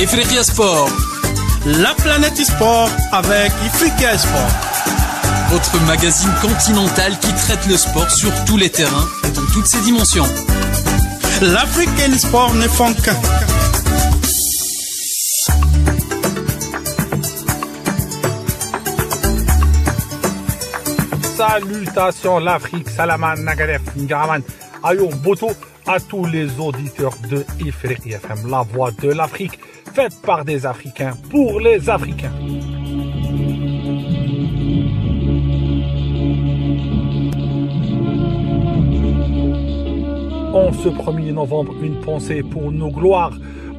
Ifriqiya Sport. La planète sport avec Ifriqiya Sport. Votre magazine continental qui traite le sport sur tous les terrains et dans toutes ses dimensions. L'Afrique et le sport ne font qu'un. Salutations l'Afrique, Salaman, Nagadef, Ngaraman, Ayo Boto, à tous les auditeurs de Ifriqiya FM, la voix de l'Afrique, faite par des Africains, pour les Africains. En ce 1er novembre, une pensée pour nos gloires,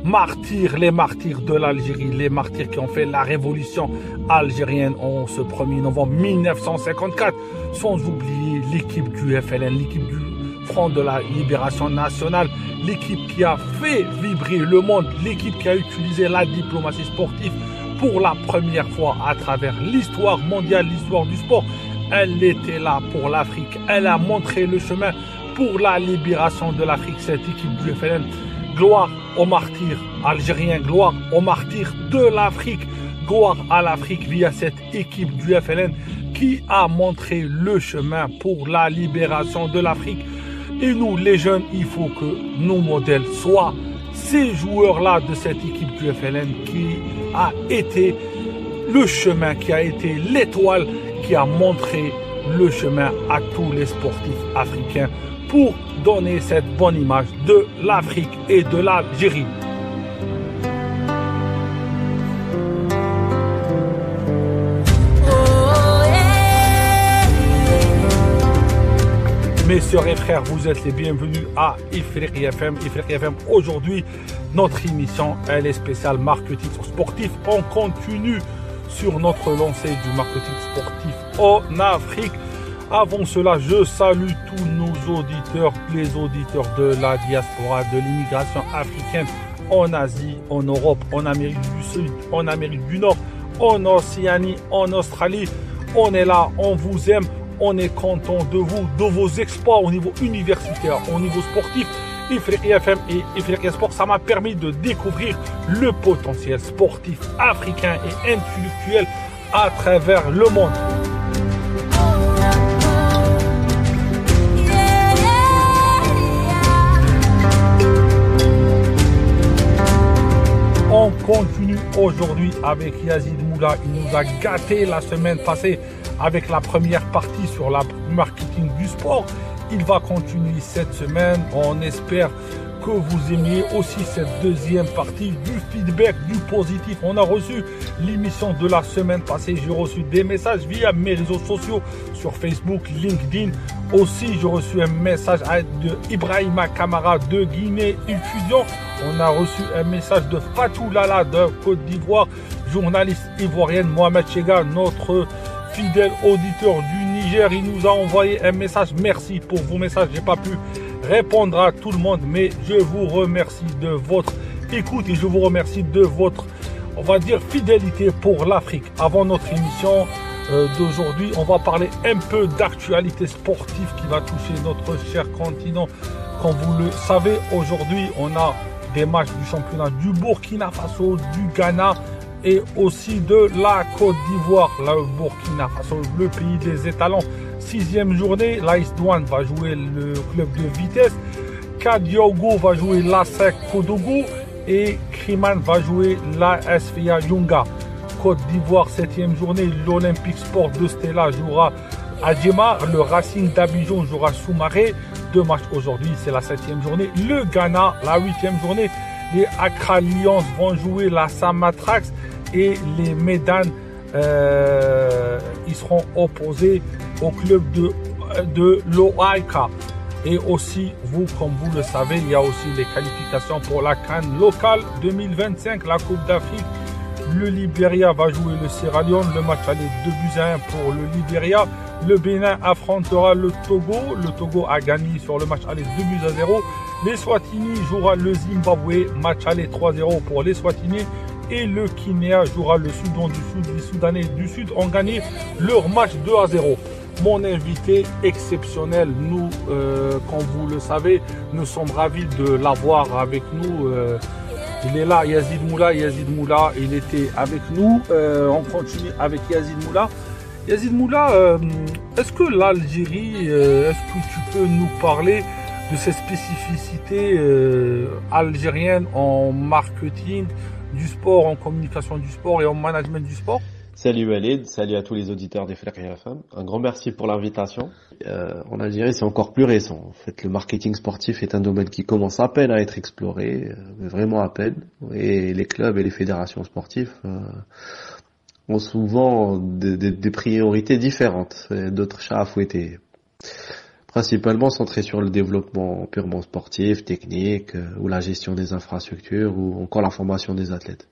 martyrs, les martyrs de l'Algérie, les martyrs qui ont fait la révolution algérienne en ce 1er novembre 1954, sans oublier l'équipe du FLN, l'équipe du Front de la Libération Nationale, l'équipe qui a fait vibrer le monde, l'équipe qui a utilisé la diplomatie sportive pour la première fois à travers l'histoire mondiale, l'histoire du sport. Elle était là pour l'Afrique, elle a montré le chemin pour la libération de l'Afrique, cette équipe du FLN. Gloire aux martyrs algériens, gloire aux martyrs de l'Afrique, gloire à l'Afrique via cette équipe du FLN qui a montré le chemin pour la libération de l'Afrique. Et nous, les jeunes, il faut que nos modèles soient ces joueurs-là de cette équipe du FLN qui a été le chemin, qui a été l'étoile, qui a montré le chemin à tous les sportifs africains pour donner cette bonne image de l'Afrique et de l'Algérie. Mes sœurs et frères, vous êtes les bienvenus à Ifriqiya FM. Ifriqiya FM, aujourd'hui, notre émission, elle est spéciale marketing sportif. On continue sur notre lancée du marketing sportif en Afrique. Avant cela, je salue tous nos auditeurs, les auditeurs de la diaspora, de l'immigration africaine en Asie, en Europe, en Amérique du Sud, en Amérique du Nord, en Océanie, en Australie. On est là, on vous aime, on est content de vous, de vos exploits au niveau universitaire, au niveau sportif. Ifriqiya FM et Ifriqiya Sport, ça m'a permis de découvrir le potentiel sportif africain et intellectuel à travers le monde. On continue aujourd'hui avec Yazid Moula. Il nous a gâté la semaine passée avec la première partie sur le marketing du sport. Il va continuer cette semaine. On espère que vous aimiez aussi cette deuxième partie, du feedback, du positif. On a reçu l'émission de la semaine passée. J'ai reçu des messages via mes réseaux sociaux sur Facebook, LinkedIn. Aussi, j'ai reçu un message de Ibrahima Kamara de Guinée étudiant. On a reçu un message de Fatou Lala de Côte d'Ivoire, journaliste ivoirienne. Mohamed Chega, notre fidèle auditeur du Niger, il nous a envoyé un message. Merci pour vos messages. J'ai pas pu répondre à tout le monde, mais je vous remercie de votre écoute et je vous remercie de votre, on va dire, fidélité pour l'Afrique. Avant notre émission d'aujourd'hui, on va parler un peu d'actualité sportive qui va toucher notre cher continent. Comme vous le savez, aujourd'hui, on a des matchs du championnat du Burkina Faso, du Ghana et aussi de la Côte d'Ivoire. Le Burkina Faso, le pays des étalons. 6e journée, l'AS Douane va jouer le club de Vitesse. Kadiogo va jouer l'ASEC Kodougou et Kriman va jouer la SFA Yunga. Côte d'Ivoire, 7e journée, l'Olympique Sport de Stella jouera à Djemar. Le Racing d'Abidjan jouera Soumaré. 2 matchs aujourd'hui, c'est la 7e journée. Le Ghana, la 8e journée. Les Accra Lions vont jouer la Samatrax et les Médan, ils seront opposés au club de l'OAICA. Et aussi, vous, comme vous le savez, il y a aussi les qualifications pour la CAN locale 2025, la Coupe d'Afrique. Le Libéria va jouer le Sierra Leone. Le match aller 2-1 pour le Libéria. Le Bénin affrontera le Togo. Le Togo a gagné sur le match aller 2-0. Les Swatini jouera le Zimbabwe. Match aller 3-0 pour les Swatini. Et le Kenya jouera le Soudan du Sud. Les Soudanais du Sud ont gagné leur match 2-0. Mon invité exceptionnel, nous, comme vous le savez, nous sommes ravis de l'avoir avec nous. Il est là, Yazid Moula, il était avec nous. On continue avec Yazid Moula. Yazid Moula, est-ce que l'Algérie, est-ce que tu peux nous parler de ces spécificités algériennes en marketing du sport, en communication du sport et en management du sport? Salut Walid, salut à tous les auditeurs des Fleck FM. Un grand merci pour l'invitation. En Algérie, c'est encore plus récent. En fait, le marketing sportif est un domaine qui commence à peine à être exploré, mais vraiment à peine. Et les clubs et les fédérations sportives ont souvent des priorités différentes, d'autres chats à fouetter. Principalement centrés sur le développement purement sportif, technique, ou la gestion des infrastructures, ou encore la formation des athlètes.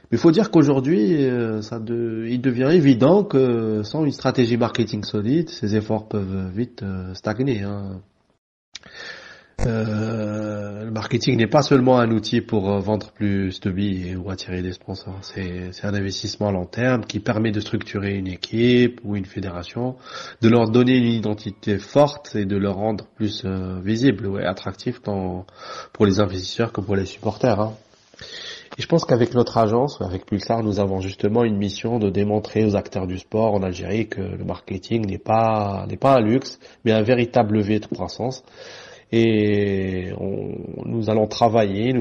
Mais il faut dire qu'aujourd'hui, il devient évident que sans une stratégie marketing solide, ces efforts peuvent vite stagner. Le marketing n'est pas seulement un outil pour vendre plus de billets ou attirer des sponsors. C'est un investissement à long terme qui permet de structurer une équipe ou une fédération, de leur donner une identité forte et de leur rendre plus visible et attractif tant pour les investisseurs que pour les supporters. Et je pense qu'avec notre agence, avec Pulsar, nous avons justement une mission de démontrer aux acteurs du sport en Algérie que le marketing n'est pas un luxe, mais un véritable levier de croissance. Et nous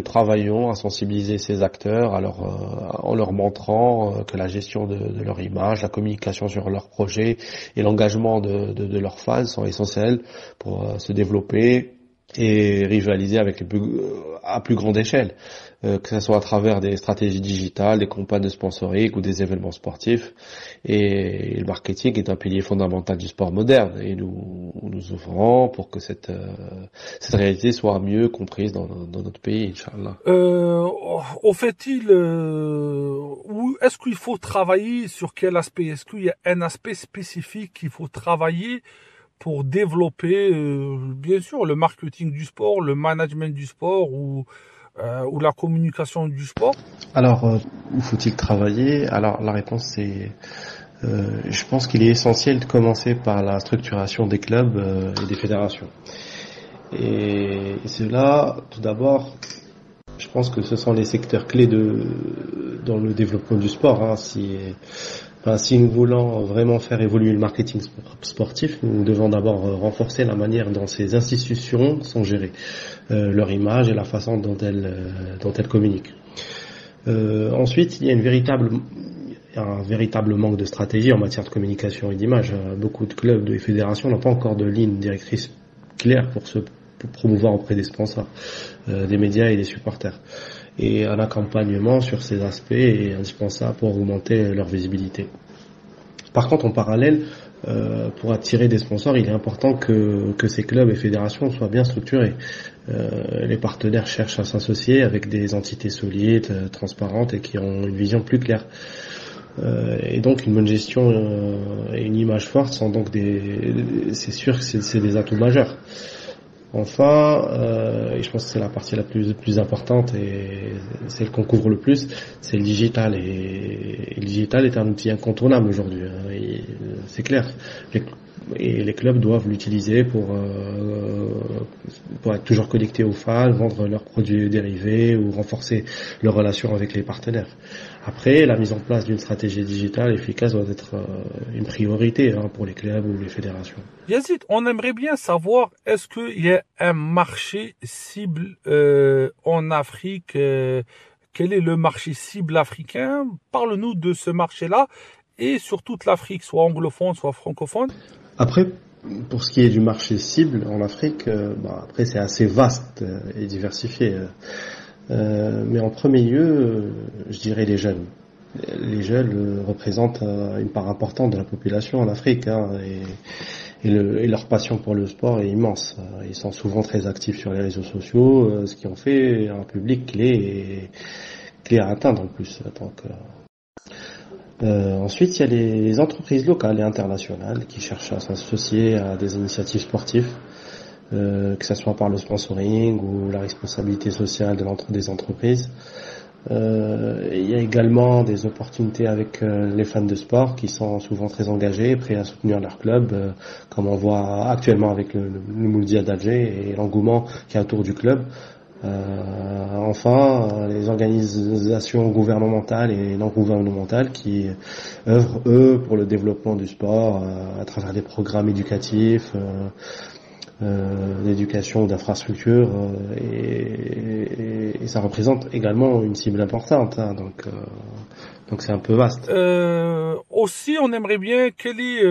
travaillons à sensibiliser ces acteurs en leur montrant que la gestion de leur image, la communication sur leurs projets et l'engagement de leurs fans sont essentiels pour se développer et rivaliser à plus grande échelle, que ce soit à travers des stratégies digitales, des campagnes de sponsoring ou des événements sportifs. Et le marketing est un pilier fondamental du sport moderne et nous œuvrons pour que cette réalité soit mieux comprise dans notre pays, Inch'Allah. Est-ce qu'il faut travailler sur quel aspect? Est-ce qu'il y a un aspect spécifique qu'il faut travailler pour développer, bien sûr, le marketing du sport, le management du sport ou la communication du sport? Alors, où faut-il travailler? Alors, la réponse c'est, je pense qu'il est essentiel de commencer par la structuration des clubs et des fédérations. Et cela, tout d'abord, je pense que ce sont les secteurs clés dans le développement du sport. Si nous voulons vraiment faire évoluer le marketing sportif, nous devons d'abord renforcer la manière dont ces institutions sont gérées, leur image et la façon dont elles communiquent. Ensuite, il y a un véritable manque de stratégie en matière de communication et d'image. Beaucoup de clubs et fédérations n'ont pas encore de ligne directrice claire pour promouvoir auprès des sponsors, des médias et des supporters. Et un accompagnement sur ces aspects est indispensable pour augmenter leur visibilité. Par contre, en parallèle, pour attirer des sponsors, il est important que ces clubs et fédérations soient bien structurés. Les partenaires cherchent à s'associer avec des entités solides, transparentes et qui ont une vision plus claire. Et donc une bonne gestion et une image forte sont donc c'est sûr que c'est des atouts majeurs. Enfin, et je pense que c'est la partie la plus importante et celle qu'on couvre le plus, c'est le digital. Et le digital est un outil incontournable aujourd'hui. C'est clair. Et les clubs doivent l'utiliser pour être toujours connectés aux fans, vendre leurs produits dérivés ou renforcer leurs relations avec les partenaires. Après, la mise en place d'une stratégie digitale efficace doit être une priorité pour les clubs ou les fédérations. Yazid, on aimerait bien savoir, est-ce qu'il y a un marché cible en Afrique? Quel est le marché cible africain? Parle-nous de ce marché-là et sur toute l'Afrique, soit anglophone, soit francophone. Après, pour ce qui est du marché cible en Afrique, après c'est assez vaste et diversifié. Mais en premier lieu, je dirais les jeunes. Les jeunes représentent une part importante de la population en Afrique, et leur passion pour le sport est immense. Ils sont souvent très actifs sur les réseaux sociaux, ce qui en fait un public clé à atteindre en plus. Ensuite, il y a les entreprises locales et internationales qui cherchent à s'associer à des initiatives sportives, que ce soit par le sponsoring ou la responsabilité sociale des entreprises. Il y a également des opportunités avec les fans de sport qui sont souvent très engagés, prêts à soutenir leur club, comme on voit actuellement avec le Mondial d'Alger et l'engouement qu'il y a autour du club. Enfin, les organisations gouvernementales et non gouvernementales qui œuvrent, eux, pour le développement du sport à travers des programmes éducatifs, d'éducation ou d'infrastructure, et ça représente également une cible importante, hein, donc c'est un peu vaste. Aussi, on aimerait bien, quelle est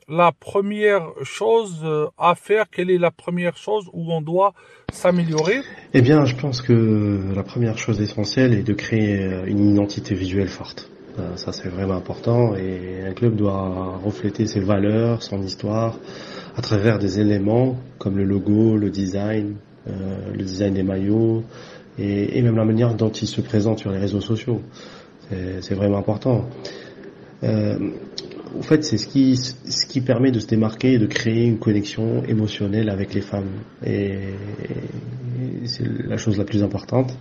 la première chose à faire, quelle est la première chose où on doit s'améliorer? Eh bien, je pense que la première chose essentielle est de créer une identité visuelle forte. Ça, c'est vraiment important, et un club doit refléter ses valeurs, son histoire, à travers des éléments comme le logo, le design des maillots, et même la manière dont il se présente sur les réseaux sociaux. C'est vraiment important. En fait, c'est ce qui permet de se démarquer et de créer une connexion émotionnelle avec les fans. Et c'est la chose la plus importante.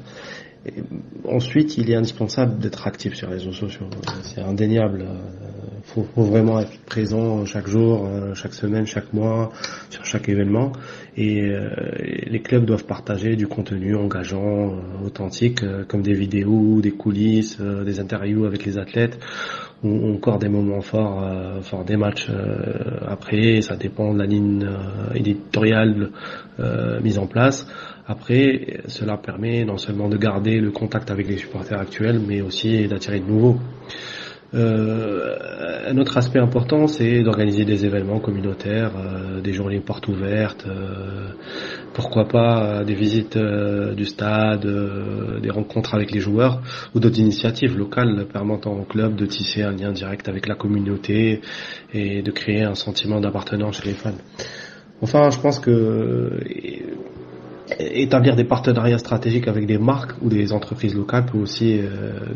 Et ensuite, il est indispensable d'être actif sur les réseaux sociaux. C'est indéniable. Faut vraiment être présent chaque jour, chaque semaine, chaque mois, sur chaque événement. Et les clubs doivent partager du contenu engageant, authentique, comme des vidéos, des coulisses, des interviews avec les athlètes, ou encore des moments forts des matchs après. Ça dépend de la ligne éditoriale mise en place. Après, cela permet non seulement de garder le contact avec les supporters actuels, mais aussi d'attirer de nouveaux. Un autre aspect important, c'est d'organiser des événements communautaires, des journées portes ouvertes, pourquoi pas des visites du stade, des rencontres avec les joueurs, ou d'autres initiatives locales permettant au club de tisser un lien direct avec la communauté et de créer un sentiment d'appartenance chez les fans. Enfin, je pense que établir des partenariats stratégiques avec des marques ou des entreprises locales peut aussi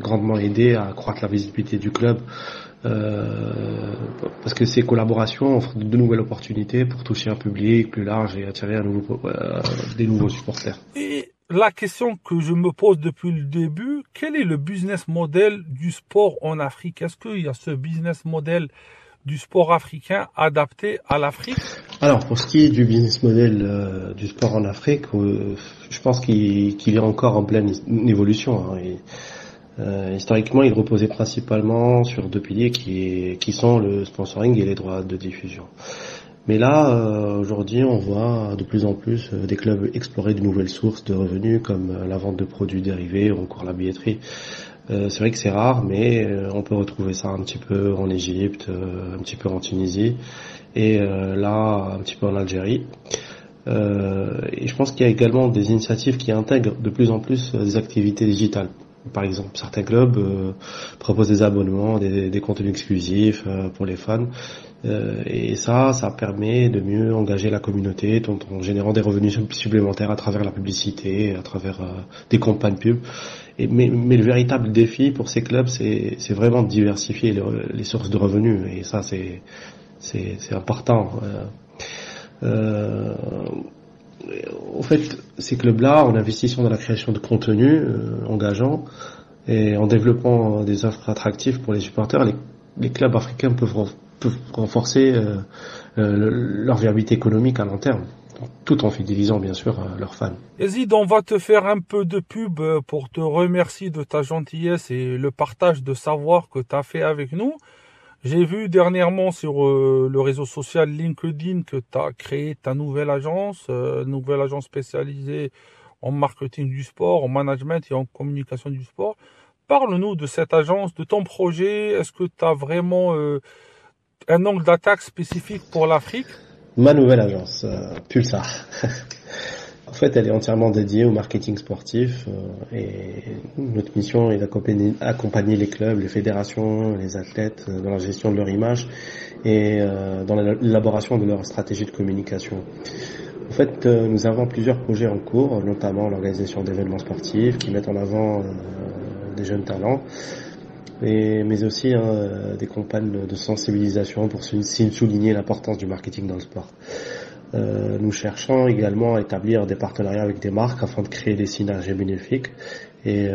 grandement aider à accroître la visibilité du club, parce que ces collaborations offrent de nouvelles opportunités pour toucher un public plus large et attirer des nouveaux supporters. Et la question que je me pose depuis le début, quel est le business model du sport en Afrique? Est-ce qu'il y a ce business model du sport africain adapté à l'Afrique? Alors, pour ce qui est du business model du sport en Afrique, je pense qu'il est encore en pleine évolution, hein, historiquement, il reposait principalement sur deux piliers qui sont le sponsoring et les droits de diffusion. Mais là, aujourd'hui, on voit de plus en plus des clubs explorer de nouvelles sources de revenus, comme la vente de produits dérivés ou encore la billetterie. C'est vrai que c'est rare, mais on peut retrouver ça un petit peu en Égypte, un petit peu en Tunisie, et là, un petit peu en Algérie. Et je pense qu'il y a également des initiatives qui intègrent de plus en plus des activités digitales. Par exemple, certains clubs proposent des abonnements, des contenus exclusifs pour les fans. Et ça permet de mieux engager la communauté en générant des revenus supplémentaires à travers la publicité, à travers des campagnes pub. Mais le véritable défi pour ces clubs, c'est vraiment de diversifier les sources de revenus. Et ça, c'est important. En fait, ces clubs-là, en investissant dans la création de contenu engageant et en développant des offres attractives pour les supporters, les clubs africains peuvent renforcer leur viabilité économique à long terme, tout en fidélisant bien sûr leurs fans. Yazid, on va te faire un peu de pub pour te remercier de ta gentillesse et le partage de savoir que tu as fait avec nous. J'ai vu dernièrement sur le réseau social LinkedIn que tu as créé ta nouvelle agence spécialisée en marketing du sport, en management et en communication du sport. Parle-nous de cette agence, de ton projet. Est-ce que tu as vraiment un angle d'attaque spécifique pour l'Afrique? Ma nouvelle agence, Pulsar. En fait, elle est entièrement dédiée au marketing sportif et notre mission est d'accompagner les clubs, les fédérations, les athlètes dans la gestion de leur image et dans l'élaboration de leur stratégie de communication. En fait, nous avons plusieurs projets en cours, notamment l'organisation d'événements sportifs qui mettent en avant des jeunes talents, mais aussi des campagnes de sensibilisation pour souligner l'importance du marketing dans le sport. Nous cherchons également à établir des partenariats avec des marques afin de créer des synergies bénéfiques et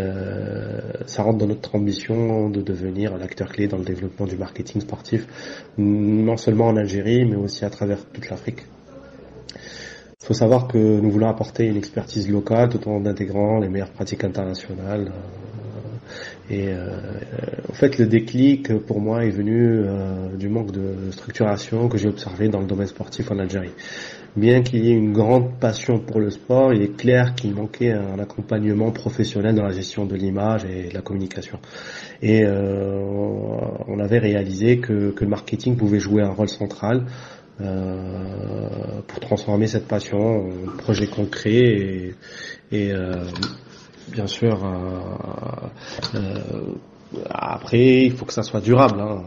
ça rentre dans notre ambition de devenir un acteur clé dans le développement du marketing sportif, non seulement en Algérie mais aussi à travers toute l'Afrique. Il faut savoir que nous voulons apporter une expertise locale tout en intégrant les meilleures pratiques internationales. En fait, le déclic pour moi est venu du manque de structuration que j'ai observé dans le domaine sportif en Algérie. Bien qu'il y ait une grande passion pour le sport, il est clair qu'il manquait un accompagnement professionnel dans la gestion de l'image et de la communication. Et on avait réalisé que le marketing pouvait jouer un rôle central pour transformer cette passion en projet concret et bien sûr après il faut que ça soit durable, hein.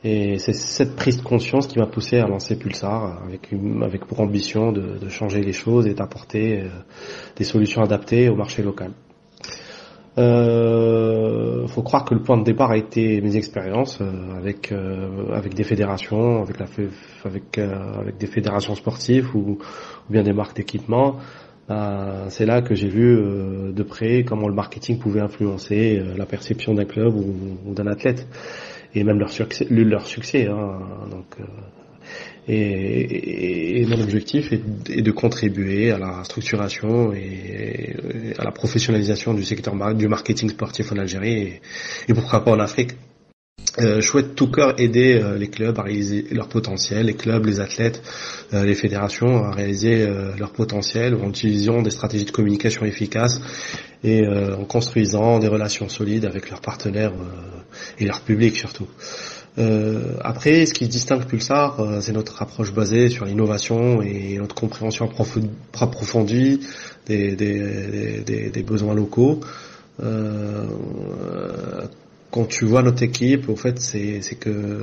Et c'est cette prise de conscience qui m'a poussé à lancer Pulsar avec pour ambition de changer les choses et d'apporter des solutions adaptées au marché local. Faut croire que le point de départ a été mes expériences avec des fédérations, avec des fédérations sportives ou bien des marques d'équipement. C'est là que j'ai vu de près comment le marketing pouvait influencer la perception d'un club ou d'un athlète et même leur succès. Hein. Donc, et mon objectif est de contribuer à la structuration et à la professionnalisation du secteur du marketing sportif en Algérie et pourquoi pas en Afrique. Je souhaite tout cœur aider les clubs à réaliser leur potentiel, les clubs, les athlètes, les fédérations à réaliser leur potentiel en utilisant des stratégies de communication efficaces et en construisant des relations solides avec leurs partenaires et leur public surtout. Après, ce qui distingue Pulsar, c'est notre approche basée sur l'innovation et notre compréhension approfondie des besoins locaux. Quand tu vois notre équipe, au fait, c'est que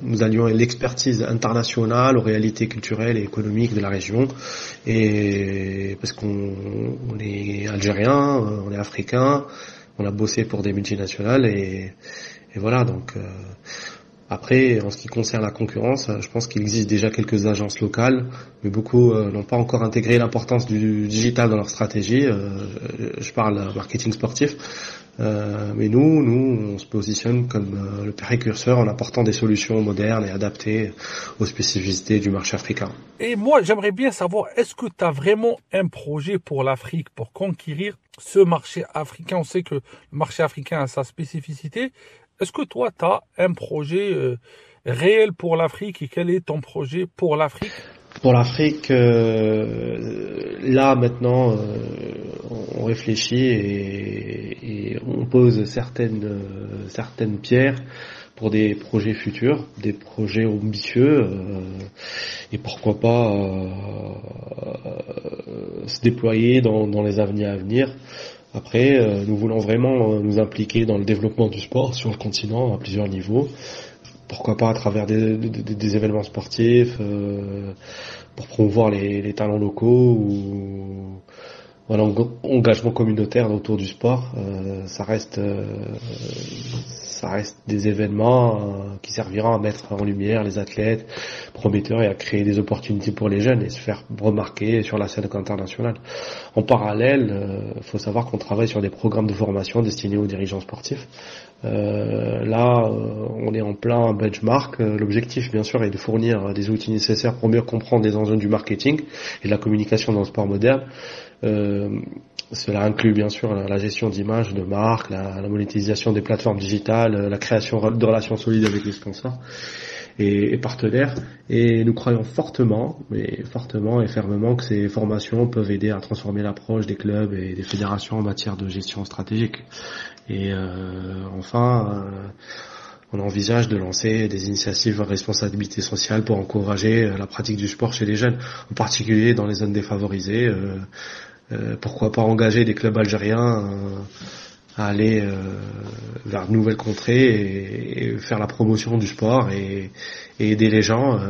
nous allions l'expertise internationale aux réalités culturelles et économiques de la région. Et parce qu'on est algérien, on est africain, on a bossé pour des multinationales et voilà. Donc après, en ce qui concerne la concurrence, je pense qu'il existe déjà quelques agences locales, mais beaucoup n'ont pas encore intégré l'importance du digital dans leur stratégie. Je parle marketing sportif. Mais nous, on se positionne comme le précurseur en apportant des solutions modernes et adaptées aux spécificités du marché africain. Et moi, j'aimerais bien savoir, est-ce que tu as vraiment un projet pour l'Afrique, pour conquérir ce marché africain? On sait que le marché africain a sa spécificité. Est-ce que toi, tu as un projet réel pour l'Afrique et quel est ton projet pour l'Afrique? Pour l'Afrique, là maintenant, on réfléchit et on pose certaines pierres pour des projets futurs, des projets ambitieux, et pourquoi pas se déployer dans les années à venir. Après, nous voulons vraiment nous impliquer dans le développement du sport sur le continent à plusieurs niveaux. Pourquoi pas à travers des événements sportifs pour promouvoir les talents locaux ou voilà, engagement communautaire autour du sport. Ça reste des événements qui serviront à mettre en lumière les athlètes prometteurs et à créer des opportunités pour les jeunes et se faire remarquer sur la scène internationale. En parallèle, faut savoir qu'on travaille sur des programmes de formation destinés aux dirigeants sportifs. Là, on est en plein benchmark. L'objectif, bien sûr, est de fournir des outils nécessaires pour mieux comprendre les enjeux du marketing et de la communication dans le sport moderne. Cela inclut bien sûr la gestion d'images, de marques, la monétisation des plateformes digitales, la création de relations solides avec les sponsors et partenaires. Et nous croyons fortement et fermement que ces formations peuvent aider à transformer l'approche des clubs et des fédérations en matière de gestion stratégique. Et enfin, on envisage de lancer des initiatives à responsabilité sociale pour encourager la pratique du sport chez les jeunes, en particulier dans les zones défavorisées. Pourquoi pas engager des clubs algériens à aller vers de nouvelles contrées et faire la promotion du sport et aider les gens.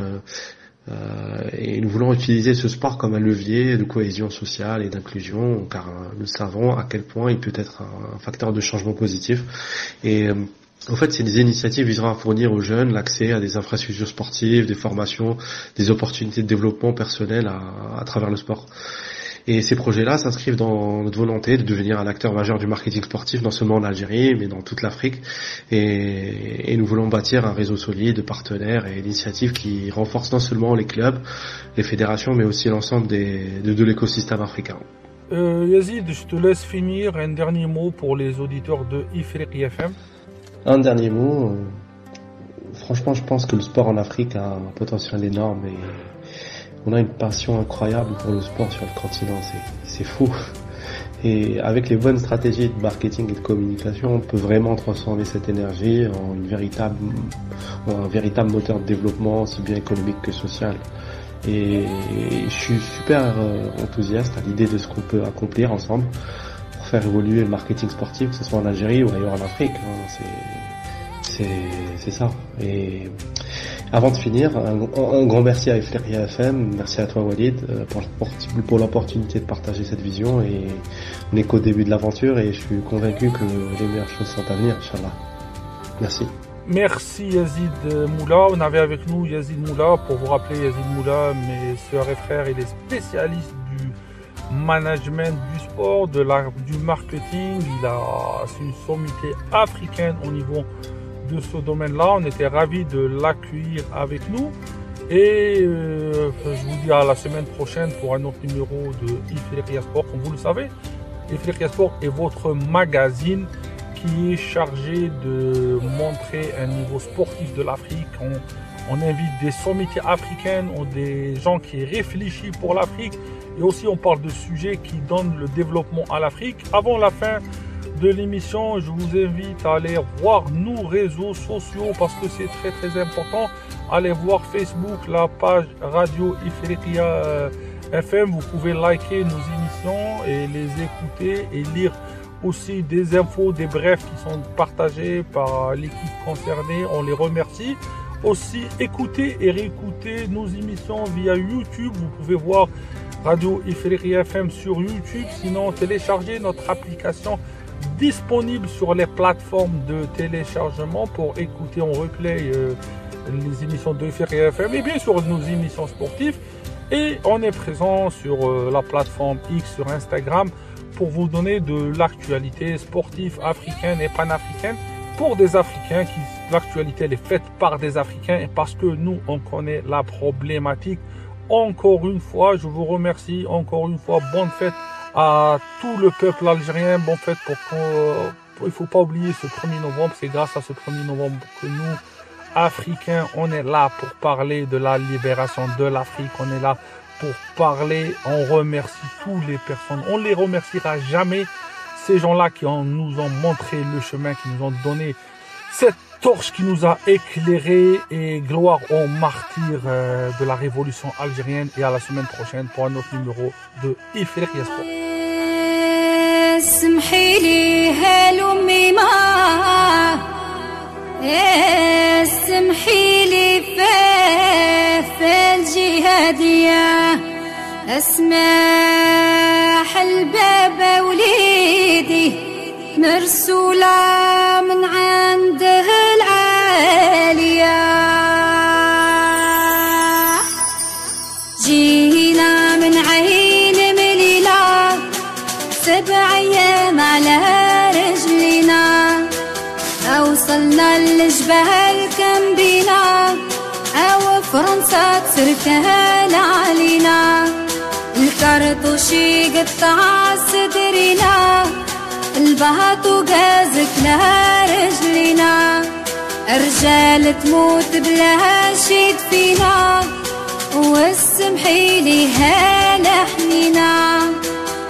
Et nous voulons utiliser ce sport comme un levier de cohésion sociale et d'inclusion, car nous savons à quel point il peut être un facteur de changement positif. Et en fait, ces initiatives viseront à fournir aux jeunes l'accès à des infrastructures sportives, des formations, des opportunités de développement personnel à travers le sport. Et ces projets-là s'inscrivent dans notre volonté de devenir un acteur majeur du marketing sportif, non seulement en Algérie, mais dans toute l'Afrique. Et nous voulons bâtir un réseau solide de partenaires et d'initiatives qui renforcent non seulement les clubs, les fédérations, mais aussi l'ensemble de l'écosystème africain. Yazid, je te laisse finir. Un dernier mot pour les auditeurs de Ifriqi FM. Un dernier mot. Franchement, je pense que le sport en Afrique a un potentiel énorme et on a une passion incroyable pour le sport sur le continent. C'est fou. Et avec les bonnes stratégies de marketing et de communication, on peut vraiment transformer cette énergie en un véritable moteur de développement, aussi bien économique que social. Et je suis super enthousiaste à l'idée de ce qu'on peut accomplir ensemble pour faire évoluer le marketing sportif, que ce soit en Algérie ou ailleurs en Afrique. C'est ça. Et avant de finir, un grand merci à Ifriqi FM, merci à toi Walid pour l'opportunité de partager cette vision. Et on n'est qu'au début de l'aventure et je suis convaincu que les meilleures choses sont à venir, Inch'Allah. Merci. Merci Yazid Moula. On avait avec nous Yazid Moula. Pour vous rappeler, Yazid Moula, mes sœurs et frères, il est spécialiste du management du sport, du marketing. C'est une sommité africaine au niveau de ce domaine-là. On était ravis de l'accueillir avec nous. Et je vous dis à la semaine prochaine pour un autre numéro de Ifriqi Sport. Comme vous le savez, Ifriqi Sport est votre magazine qui est chargé de montrer un niveau sportif de l'Afrique. On invite des sommités africaines, des gens qui réfléchissent pour l'Afrique. Et aussi, on parle de sujets qui donnent le développement à l'Afrique. Avant la fin de l'émission, je vous invite à aller voir nos réseaux sociaux parce que c'est très très important. Allez voir Facebook, la page Radio Ifriqi FM. Vous pouvez liker nos émissions et les écouter et lire aussi des infos, des brefs qui sont partagés par l'équipe concernée. On les remercie. Aussi, écoutez et réécoutez nos émissions via YouTube. Vous pouvez voir Radio Ifriqi FM sur YouTube. Sinon, téléchargez notre application disponible sur les plateformes de téléchargement pour écouter en replay les émissions de Ifriqi FM et bien sûr nos émissions sportives. Et on est présent sur la plateforme X sur Instagram pour vous donner de l'actualité sportive africaine et panafricaine pour des Africains. L'actualité elle est faite par des Africains et parce que nous on connaît la problématique. Encore une fois, je vous remercie. Encore une fois, bonne fête à tout le peuple algérien. Bonne fête il ne faut pas oublier ce 1er novembre. C'est grâce à ce 1er novembre que nous, Africains, on est là pour parler de la libération de l'Afrique. On est là pour parler. On remercie toutes les personnes. On les remerciera jamais. Ces gens-là qui nous ont montré le chemin, qui nous ont donné cette torche qui nous a éclairé. Et gloire aux martyrs de la révolution algérienne. Et à la semaine prochaine pour un autre numéro de Ifriqi Sport. اسمحيلي هالأمي ما اسمحيلي في الجهادية اسمح الباب وليدي مرسولة من عنده العالية جينا من عين مليلة 7 أيام على رجلنا وصلنا للجبال كم بينا أو فرنسا تركها علينا الكرتوشي قطع صدرنا البهط وقازك لها رجلنا الرجال تموت بلا شيد فينا والسمحيلي هالحنينا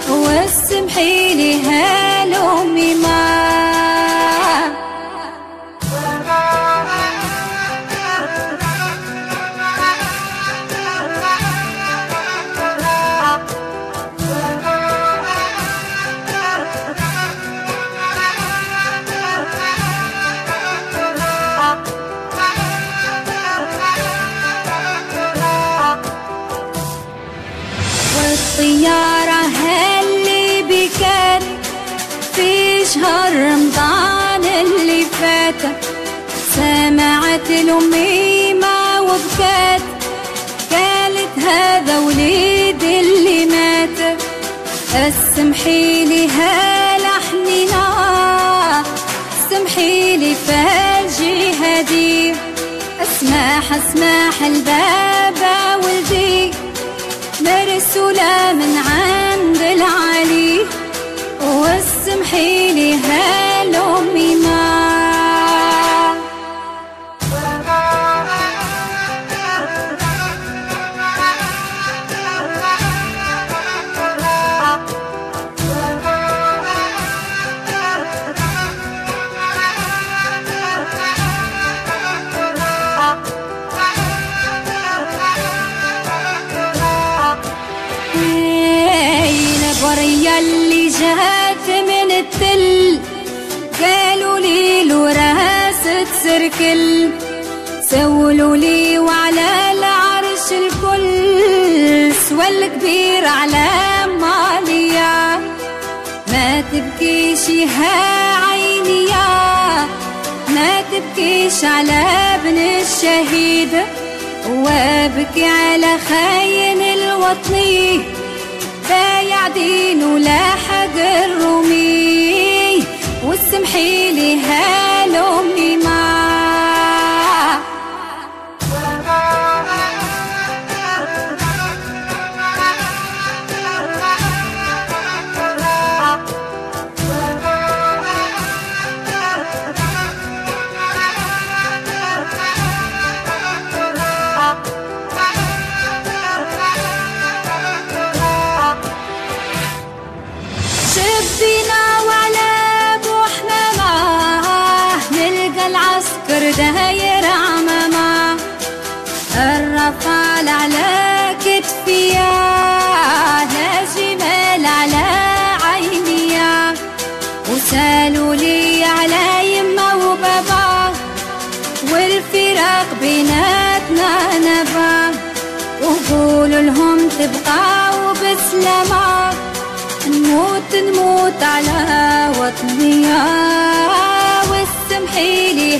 والسمحيلي هالأمي ما والطيارة هاللي بكت في شهر رمضان اللي فات سمعت الأميمة وبكت قالت هذا وليد اللي مات اسمحيلي هالحنينا، اسمحيلي فالجهادي، اسمح البابا ولدي، مرسولة من عند العلي، واسمحيلي هالأمي ما. يلي جات من التل قالوا لي له راس تسركل، سولوا لي وعلى العرش الكل، سوى الكبير على ماليا، ما تبكيش يا عيني يا، ما تبكيش على ابن الشهيد، وابكي على خاين الوطني، بايع دينه لاحق الرومي، واسمحيلي هالأمي ما. شبينا وعلى ابو حمامه، نلقى العسكر داير عمامه، الرفال على كتفيا، لا جمال على عينيا، وسالوا لي على يما وبابا، والفراق بيناتنا نبا، وقولوا لهم تبقاو بسلامه، نموت على وطني، واسمحيلي